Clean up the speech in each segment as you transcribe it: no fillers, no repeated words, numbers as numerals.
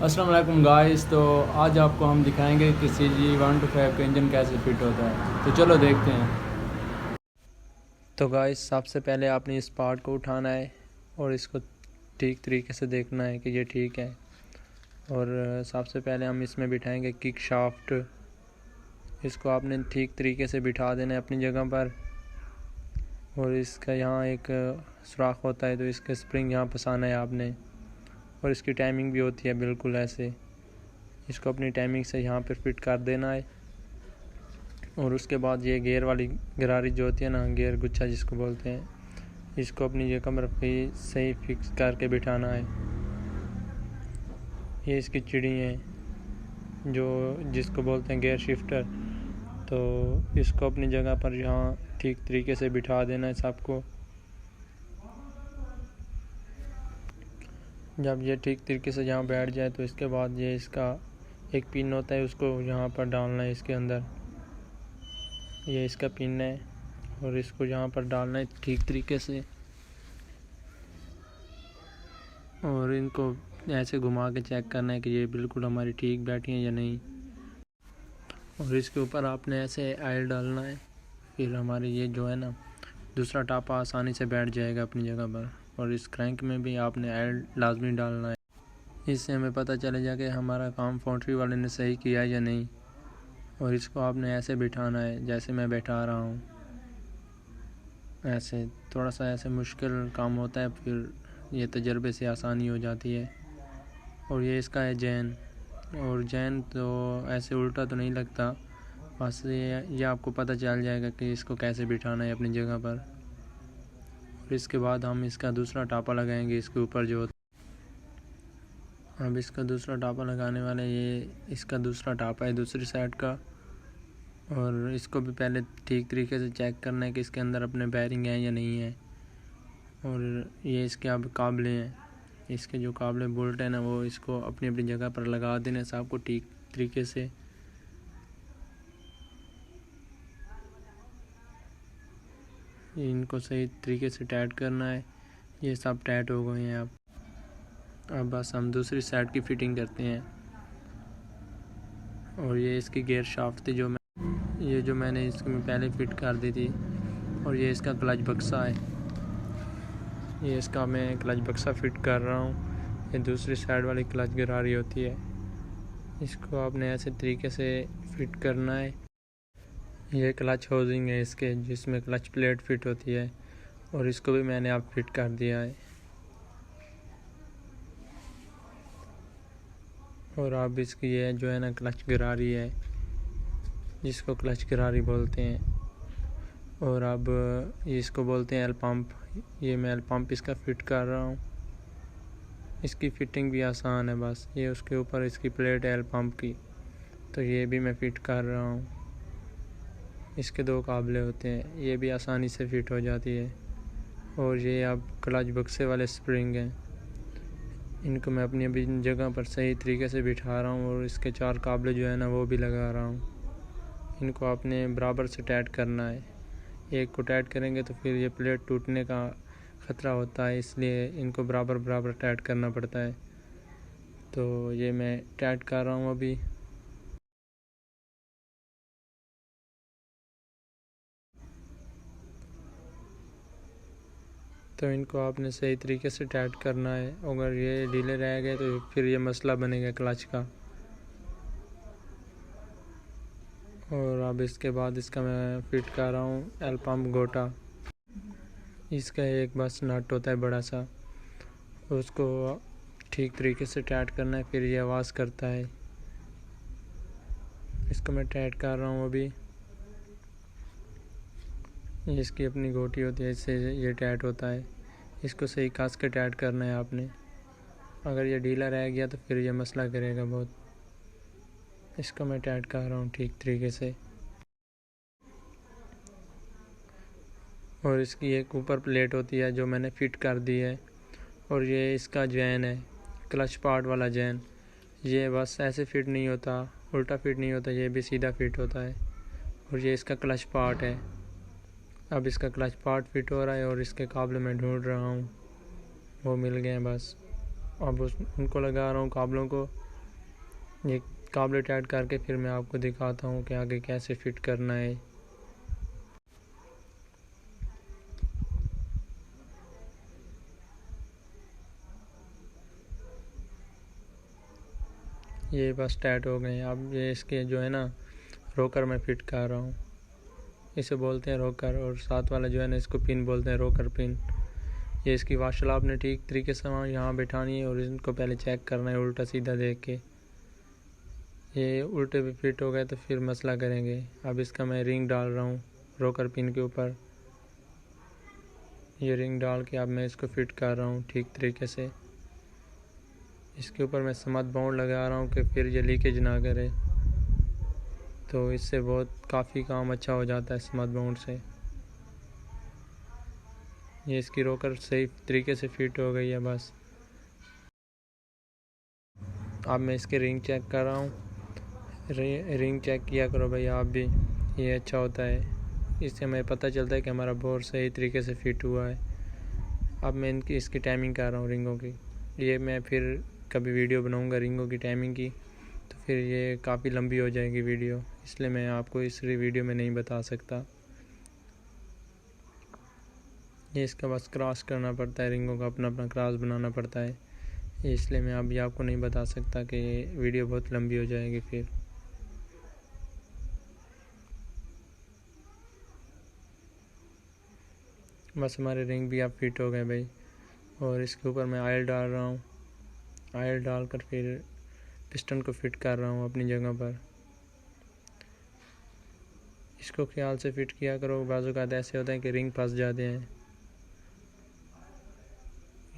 अस्सलाम वालेकुम गाइस। तो आज आपको हम दिखाएंगे कि CG125 का इंजन कैसे फिट होता है। तो चलो देखते हैं। तो गाइस सबसे पहले आपने इस पार्ट को उठाना है और इसको ठीक तरीके से देखना है कि ये ठीक है। और सबसे पहले हम इसमें बिठाएंगे किक शाफ्ट। इसको आपने ठीक तरीके से बिठा देना है अपनी जगह पर। और इसका यहाँ एक सुराख होता है, तो इसका स्प्रिंग यहाँ फंसाना है आपने। और इसकी टाइमिंग भी होती है बिल्कुल ऐसे। इसको अपनी टाइमिंग से यहाँ पर फिट कर देना है। और उसके बाद ये गियर वाली गरारी जो होती है ना, गियर गुच्छा जिसको बोलते हैं, इसको अपनी जगह पर सही फिक्स करके बिठाना है। ये इसकी चिड़ी है जो जिसको बोलते हैं गियर शिफ्टर। तो इसको अपनी जगह पर यहाँ ठीक तरीके से बिठा देना है सबको। जब ये ठीक तरीके से यहाँ बैठ जाए तो इसके बाद ये इसका एक पिन होता है, उसको यहाँ पर डालना है इसके अंदर। ये इसका पिन है और इसको यहाँ पर डालना है ठीक तरीके से। और इनको ऐसे घुमा के चेक करना है कि ये बिल्कुल हमारी ठीक बैठी हैं या नहीं। और इसके ऊपर आपने ऐसे ऑयल डालना है, फिर हमारे ये जो है ना दूसरा टापा आसानी से बैठ जाएगा अपनी जगह पर। और इस क्रैंक में भी आपने ऑयल लाजमी डालना है, इससे हमें पता चलेगा कि हमारा काम फैक्ट्री वाले ने सही किया या नहीं। और इसको आपने ऐसे बिठाना है जैसे मैं बैठा रहा हूँ। ऐसे थोड़ा सा ऐसे मुश्किल काम होता है, फिर ये तजर्बे से आसानी हो जाती है। और ये इसका है जैन। और जैन तो ऐसे उल्टा तो नहीं लगता, बस ये आपको पता चल जाएगा कि इसको कैसे बिठाना है अपनी जगह पर। और इसके बाद हम इसका दूसरा टापा लगाएंगे इसके ऊपर जो। अब इसका दूसरा टापा लगाने वाला ये इसका दूसरा टापा है दूसरी साइड का। और इसको भी पहले ठीक तरीके से चेक करना है कि इसके अंदर अपने बेयरिंग हैं या नहीं है। और ये इसके अब काबले हैं, इसके जो काबले बोल्ट है ना, वो इसको अपनी अपनी जगह पर लगा देने से आपको ठीक तरीके से। इनको सही तरीके से टाइट करना है। ये सब टाइट हो गए हैं। अब बस हम दूसरी साइड की फिटिंग करते हैं। और ये इसकी गियर शाफ्ट थी जो मैंने इसमें पहले फिट कर दी थी। और ये इसका क्लच बक्सा है, ये इसका मैं क्लच बक्सा फिट कर रहा हूँ। ये दूसरी साइड वाली क्लच गरारी होती है, इसको आपने ऐसे तरीके से फिट करना है। ये क्लच हाउसिंग है इसके, जिसमें क्लच प्लेट फिट होती है। और इसको भी मैंने अब फिट कर दिया है। और अब इसकी ये जो है ना क्लच गरारी है, जिसको क्लच गरारी बोलते हैं। और अब इसको बोलते हैं एल पंप। ये मैं एल पंप इसका फिट कर रहा हूँ। इसकी फिटिंग भी आसान है, बस ये उसके ऊपर इसकी प्लेट है एल पंप की, तो ये भी मैं फिट कर रहा हूँ। इसके दो काबले होते हैं, ये भी आसानी से फिट हो जाती है। और ये अब क्लच बक्से वाले स्प्रिंग हैं, इनको मैं अपनी अपनी जगह पर सही तरीके से बिठा रहा हूँ। और इसके चार काबले जो है ना वो भी लगा रहा हूँ। इनको आपने बराबर से टाइट करना है। एक को टाइट करेंगे तो फिर ये प्लेट टूटने का ख़तरा होता है, इसलिए इनको बराबर बराबर टाइट करना पड़ता है। तो ये मैं टाइट कर रहा हूँ अभी। तो इनको आपने सही तरीके से टाइट करना है, अगर ये ढीले रह गए तो फिर ये मसला बनेगा क्लच का। और अब इसके बाद इसका मैं फिट कर रहा हूँ एल पंप गोटा। इसका एक बस नट होता है बड़ा सा, उसको ठीक तरीके से टाइट करना है, फिर ये आवाज़ करता है। इसको मैं टाइट कर रहा हूँ अभी। इसकी अपनी गोटी होती है, इससे ये टाइट होता है। इसको सही कस के टाइट करना है आपने, अगर ये ढीला रह गया तो फिर ये मसला करेगा बहुत। इसको मैं टाइट कर रहा हूँ ठीक तरीके से। और इसकी एक ऊपर प्लेट होती है जो मैंने फिट कर दी है। और ये इसका जैन है, क्लच पार्ट वाला जैन। ये बस ऐसे फिट नहीं होता, उल्टा फिट नहीं होता, ये भी सीधा फिट होता है। और ये इसका क्लच पार्ट है। अब इसका क्लच पार्ट फिट हो रहा है और इसके काबले मैं ढूंढ रहा हूँ, वो मिल गए हैं बस। अब उनको लगा रहा हूँ काबलों को। ये काबलेट ऐड करके फिर मैं आपको दिखाता हूँ कि आगे कैसे फिट करना है। ये बस टाइट हो गए। अब ये इसके जो है ना रोकर मैं फिट कर रहा हूँ, इसे बोलते हैं रोकर, और साथ वाला जो है ना इसको पिन बोलते हैं, रोकर पिन। ये इसकी वाशल आपने ठीक तरीके से वहाँ यहाँ बैठानी है और इनको पहले चेक करना है उल्टा सीधा देख के। ये उल्टे भी फिट हो गए तो फिर मसला करेंगे। अब इसका मैं रिंग डाल रहा हूँ रोकर पिन के ऊपर। ये रिंग डाल के अब मैं इसको फिट कर रहा हूँ ठीक तरीके से। इसके ऊपर मैं स्मथ बाउंड लगा रहा हूँ कि फिर ये लीकेज ना करे, तो इससे बहुत काफ़ी काम अच्छा हो जाता है स्मथ बाउंड से। ये इसकी रोकर सही तरीके से फिट हो गई है बस। अब मैं इसके रिंग चेक कर रहा हूँ। रिंग चेक किया करो भाई आप भी, ये अच्छा होता है, इससे हमें पता चलता है कि हमारा बोर सही तरीके से फिट हुआ है। अब मैं इसकी टाइमिंग कर रहा हूँ रिंगों की। ये मैं फिर कभी वीडियो बनाऊँगा रिंगों की टाइमिंग की, तो फिर ये काफ़ी लंबी हो जाएगी वीडियो, इसलिए मैं आपको इस वीडियो में नहीं बता सकता। ये इसका बस क्रॉस करना पड़ता है, रिंगों का अपना अपना क्रॉस बनाना पड़ता है, इसलिए मैं अभी आपको नहीं बता सकता कि वीडियो बहुत लंबी हो जाएगी फिर। बस हमारे रिंग भी अब फिट हो गए भाई। और इसके ऊपर मैं ऑयल डाल रहा हूँ। ऑयल डालकर फिर पिस्टन को फिट कर रहा हूँ अपनी जगह पर। इसको ख्याल से फिट किया करो, बाजू का ऐसे होता है कि रिंग फंस जाते हैं।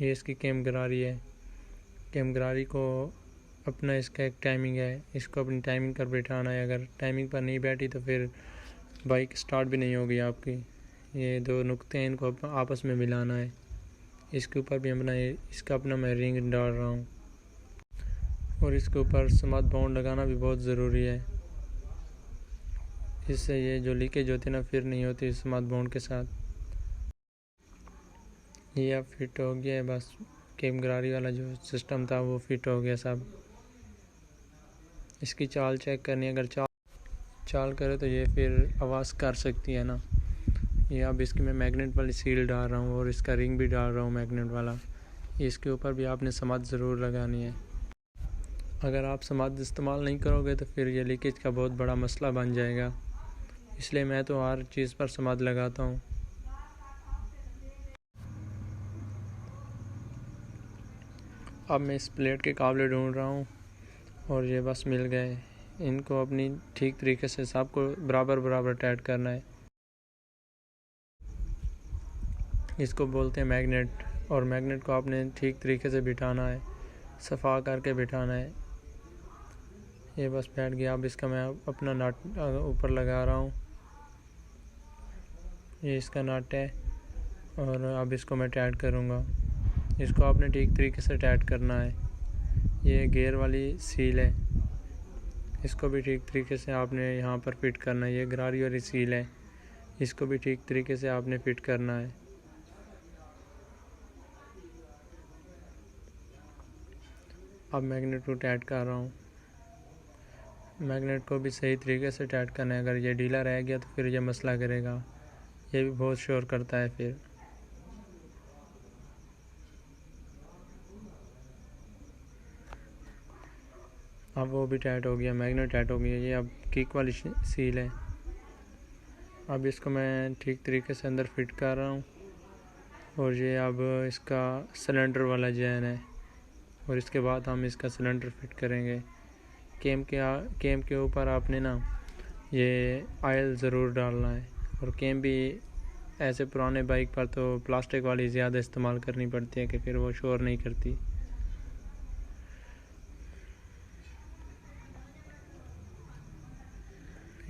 ये इसकी कैम गरारी है। कैम गरारी को अपना इसका एक टाइमिंग है, इसको अपनी टाइमिंग पर बैठाना है। अगर टाइमिंग पर नहीं बैठी तो फिर बाइक स्टार्ट भी नहीं होगी आपकी। ये दो नुक्ते हैं, इनको आपस में मिलाना है। इसके ऊपर भी इसका अपना मैं रिंग डाल रहा हूँ, और इसके ऊपर स्मथ बाउंड लगाना भी बहुत ज़रूरी है। इससे ये जो लीकेज होती है ना फिर नहीं होती स्मथ बाउंड के साथ। ये अब फिट हो गया है बस। कैम गरारी वाला जो सिस्टम था वो फिट हो गया सब। इसकी चाल चेक करनी है, अगर चाल करे तो ये फिर आवाज़ कर सकती है ना। ये अब इसकी मैं मैग्नेट वाली सील डाल रहा हूँ और इसका रिंग भी डाल रहा हूँ मैग्नेट वाला। इसके ऊपर भी आपने स्मथ ज़रूर लगानी है। अगर आप स्मथ इस्तेमाल नहीं करोगे तो फिर ये लीकेज का बहुत बड़ा मसला बन जाएगा, इसलिए मैं तो हर चीज़ पर स्मथ लगाता हूँ। अब मैं इस प्लेट के काबले ढूंढ रहा हूँ और ये बस मिल गए। इनको अपनी ठीक तरीके से सबको बराबर बराबर टाइट करना है। इसको बोलते हैं मैग्नेट, और मैग्नेट को आपने ठीक तरीके से बिठाना है, सफ़ा करके बिठाना है। ये बस बैठ गया। अब इसका मैं अपना नट ऊपर लगा रहा हूँ। ये इसका नट है और अब इसको मैं टाइट करूँगा। इसको आपने ठीक तरीके से टाइट करना है। ये गियर वाली सील है, इसको भी ठीक तरीके से आपने यहाँ पर फिट करना है। ये गरारी वाली सील है, इसको भी ठीक तरीके से आपने फिट करना है। अब मैग्नेट को टाइट कर रहा हूँ। मैग्नेट को भी सही तरीके से टाइट करना है, अगर ये ढीला रह गया तो फिर ये मसला करेगा, ये भी बहुत शोर करता है फिर। अब वो भी टाइट हो गया, मैग्नेट टाइट हो गया। ये अब किक वाली सील है। अब इसको मैं ठीक तरीके से अंदर फिट कर रहा हूँ, और ये अब इसका सिलेंडर वाला जैन है, और इसके बाद हम इसका सिलेंडर फिट करेंगे। कैम के ऊपर आपने ना ये ऑयल ज़रूर डालना है, और कैम भी ऐसे पुराने बाइक पर तो प्लास्टिक वाली ज़्यादा इस्तेमाल करनी पड़ती है कि फिर वो शोर नहीं करती।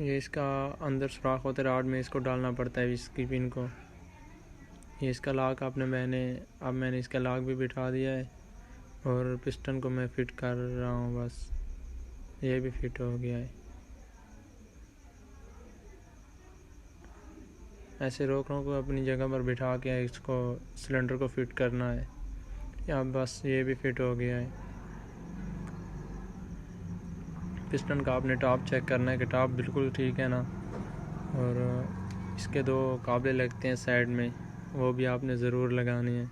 ये इसका अंदर सुराख होता है राड में, इसको डालना पड़ता है इसकी पिन को। ये इसका लॉक अब मैंने इसका लॉक भी बिठा दिया है, और पिस्टन को मैं फिट कर रहा हूँ बस। ये भी फिट हो गया है। ऐसे रोकरों को अपनी जगह पर बिठा के इसको सिलेंडर को फिट करना है। या बस ये भी फिट हो गया है। पिस्टन का आपने टॉप चेक करना है कि टॉप बिल्कुल ठीक है ना। और इसके 2 काबले लगते हैं साइड में, वो भी आपने ज़रूर लगाने हैं।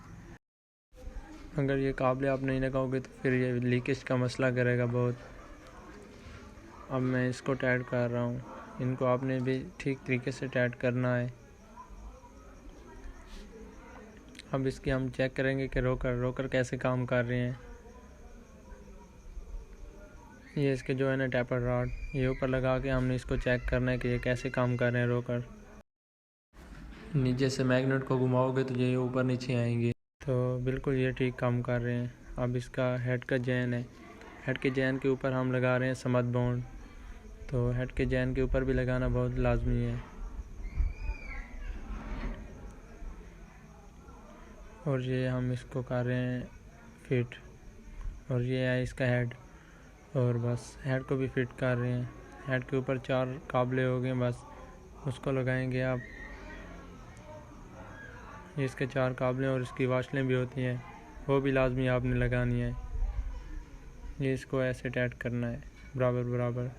अगर ये काबले आप नहीं लगाओगे तो फिर ये लीकेज का मसला करेगा बहुत। अब मैं इसको टाइट कर रहा हूँ, इनको आपने भी ठीक तरीके से टाइट करना है। अब इसकी हम चेक करेंगे कि रोकर कैसे काम कर रहे हैं। ये इसके जो है ना टेपर रॉड, ये ऊपर लगा के हमने इसको चेक करना है कि ये कैसे काम कर रहे हैं रोकर। नीचे से मैग्नेट को घुमाओगे तो ये ऊपर नीचे आएंगे, तो बिल्कुल ये ठीक काम कर रहे हैं। अब इसका हेड का चैन है, हेड के चैन के ऊपर हम लगा रहे हैं समत बॉन्ड, तो हेड के चैन के ऊपर भी लगाना बहुत लाजमी है। और ये हम इसको कर रहे हैं फिट, और ये है इसका हेड, और बस हेड को भी फिट कर रहे हैं। हेड के ऊपर 4 काबले हो गए, बस उसको लगाएंगे आप। ये इसके 4 काबले और इसकी वाशलें भी होती हैं, वो भी लाजमी आपने लगानी है। ये इसको ऐसे टाइट करना है बराबर बराबर।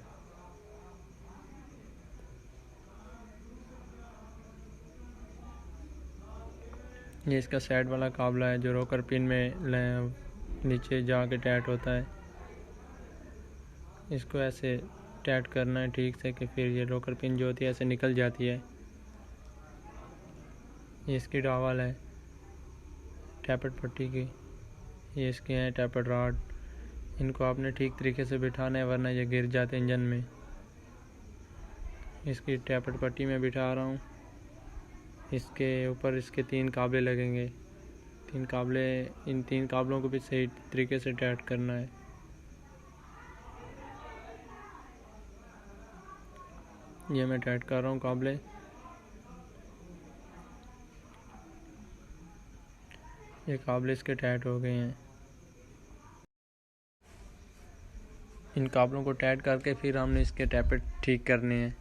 ये इसका साइड वाला काबला है जो रोकर पिन में नीचे जाके टाइट होता है। इसको ऐसे टाइट करना है ठीक से कि फिर ये रोकर पिन जो होती है ऐसे निकल जाती है। ये इसकी डावल है टैपेड पट्टी की, ये इसके हैं टैपेड रॉड। इनको आपने ठीक तरीके से बिठाना है वरना ये गिर जाते इंजन में। इसकी टैपेड पट्टी में बिठा रहा हूँ। इसके ऊपर इसके 3 काबले लगेंगे, 3 काबले, इन 3 काबलों को भी सही तरीके से टाइट करना है। ये मैं टाइट कर रहा हूँ काबले। ये काबले इसके टाइट हो गए हैं। इन काबलों को टाइट करके फिर हमने इसके टैपेड ठीक करने हैं।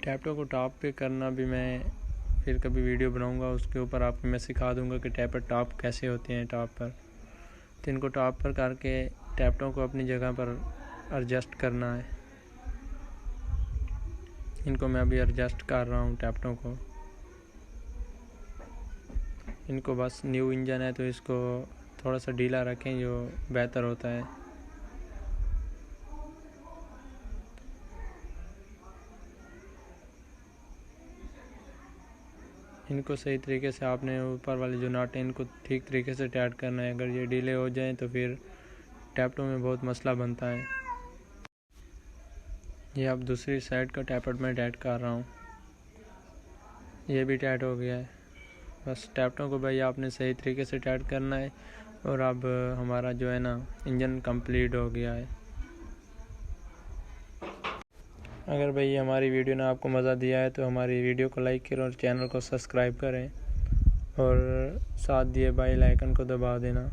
टैपेड को टॉप पे करना भी मैं फिर कभी वीडियो बनाऊंगा, उसके ऊपर आपको मैं सिखा दूंगा कि टैपेड टॉप कैसे होते हैं टॉप पर। तो इनको टॉप पर करके टैपेडों को अपनी जगह पर एडजस्ट करना है। इनको मैं अभी एडजस्ट कर रहा हूँ टैपेडों को। इनको बस न्यू इंजन है तो इसको थोड़ा सा ढीला रखें जो बेहतर होता है। इनको सही तरीके से आपने ऊपर वाले जो नट हैं इनको ठीक तरीके से टाइट करना है। अगर ये ढीले हो जाएं तो फिर टैपेडों में बहुत मसला बनता है। ये अब दूसरी साइड का टैपेड में टाइट कर रहा हूँ, ये भी टाइट हो गया है। बस टैपेडों को भाई आपने सही तरीके से टाइट करना है। और अब हमारा जो है ना इंजन कंप्लीट हो गया है। अगर भाई हमारी वीडियो ने आपको मज़ा दिया है तो हमारी वीडियो को लाइक करें और चैनल को सब्सक्राइब करें और साथ दिए बेल आइकन को दबा देना।